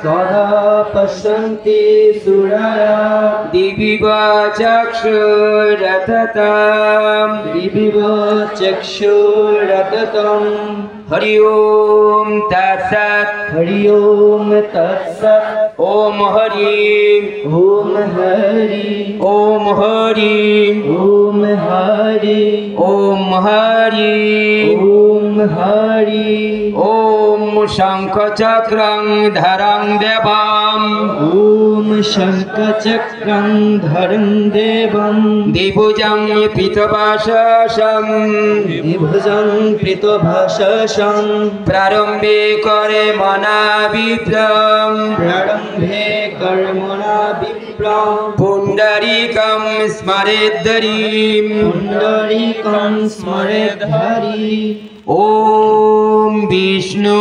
सदा पश्यन्ति सुराया दिविव चक्षुरतताम् दिविव चक्षुरततम् हरि ओम तत्सत् हरि ओम तत्सत् ओम हरि ओम हरि ओम हरि ओम हरि ओम हरि ओम हरि ओम शंख चक्रं धरं देवम् ओम शंखचक्रं धरं देवं द्विभुजं पीतभाषसं द्विभुजं पीतभाषसं प्रारम्भे करे मना विप्रं प्रारम्भे कर्मणा विप्रं पुण्डरीकं स्मरेद्धरिं पुण्डरीकं स्मरेत् हरि ओम विष्णु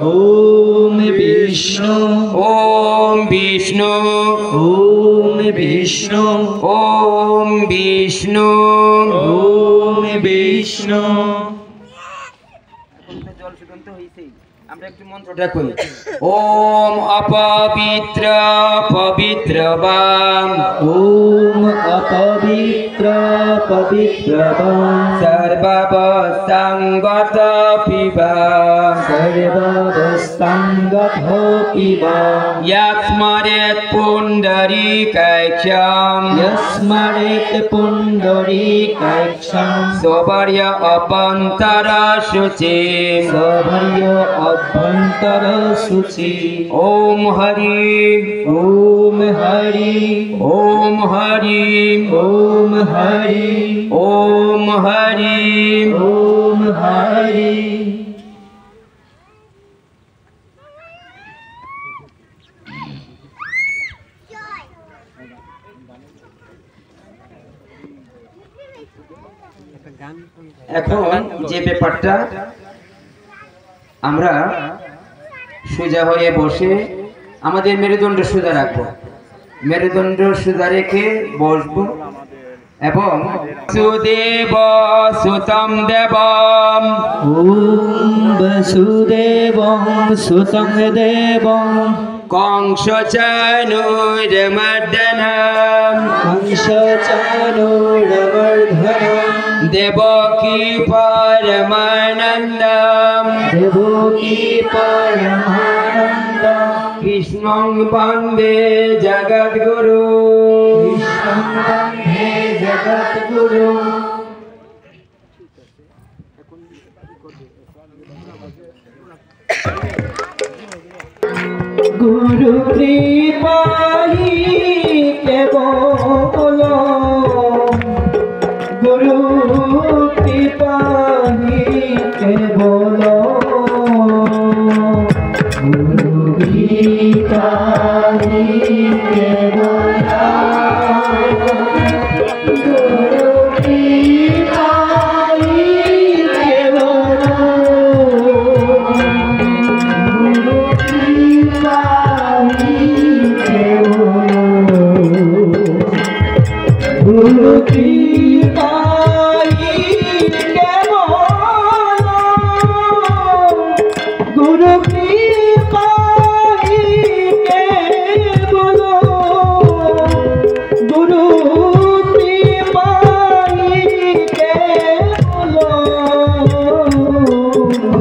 ओम विष्णु ओम विष्णु ओम विष्णु ओम विष्णु ओम विष्णु জল সুগন্ধ হইছে আমরা একটু মন্ত্রটা করি ওম অপবিত্র পবিত্রবাম ओम अपवित्र पवित्रवां সর্ববসঙ্গত পিবা सर्वावस्थाङ्गतोऽपि वा ইয়াস্মরেত পুণ্ডরীকাক্ষম यस्मरेत् पुण्डरीकाक्षं সবর্য অপন্তর শুচি सभर्य अभ्यन्तरशुचि ओम हरि ॐ हरि ओम हरि ॐ हरि ओम हरि ॐ हरि এখন যে ব্যাপারটা আমরা সোজা হয়ে বসে আমাদের মেরুদণ্ড সোজা রাখবো মেরুদণ্ড সোজা রেখে বসবো এবং সুদেব সুতম দেবম ॐ वसुदेवं सुतं देवं কংস চানুরমর্দনম कंसचाणूरमर्धनं দেবকী পরমানন্দম देवकी परमानन्दं কৃষ্ণং বন্দে জগদ্গুরু कृष्णं वन्दे जगद्गुरुं गुरु कृपाही केवल गुरु कृपाही केवल गुरु कृपाही केवल गुरु कृपाही केवल गुरु कृपाई केवल गुरु कृपाई केवल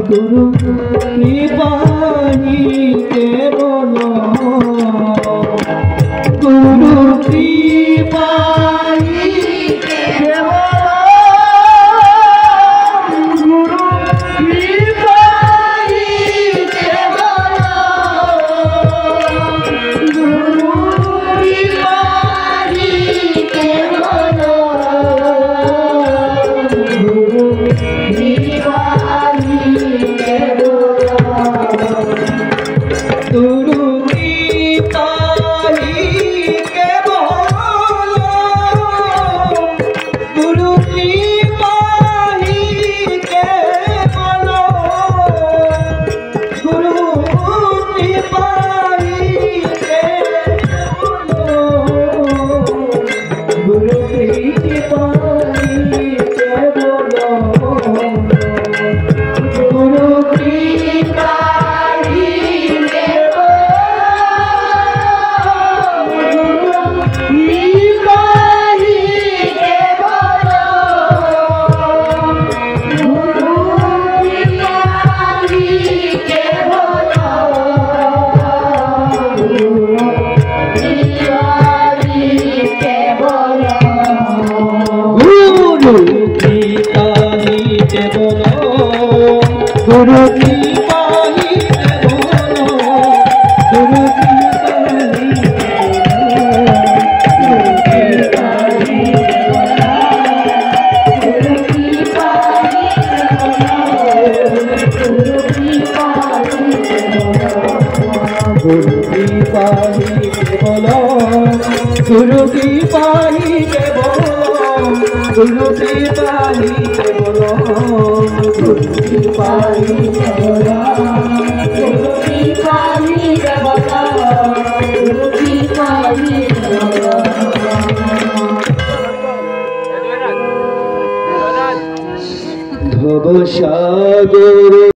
गुरु कृपाई केवल गुरु कृपाई केवल गुरु कृपाई केवल गुरु कृपाई केवल गुरु कृपाई केवल गुरु कृपाई केवल गुरु कृपाई केवल गुरु कृपाई केवल गुरु कृपाई केवल गुरु कृपाई केवल गुरु कृपाई केवल गुरु की पाही के बोलो गुरु की पाही के बोलो गुरु की पाही के बोलो गुरु की पाही के बोलो गुरु की पाही के बोलो गुरु की पाही के बोलो गुरु की पाही के बोलो गुरु की पाही के बोलो भव सागर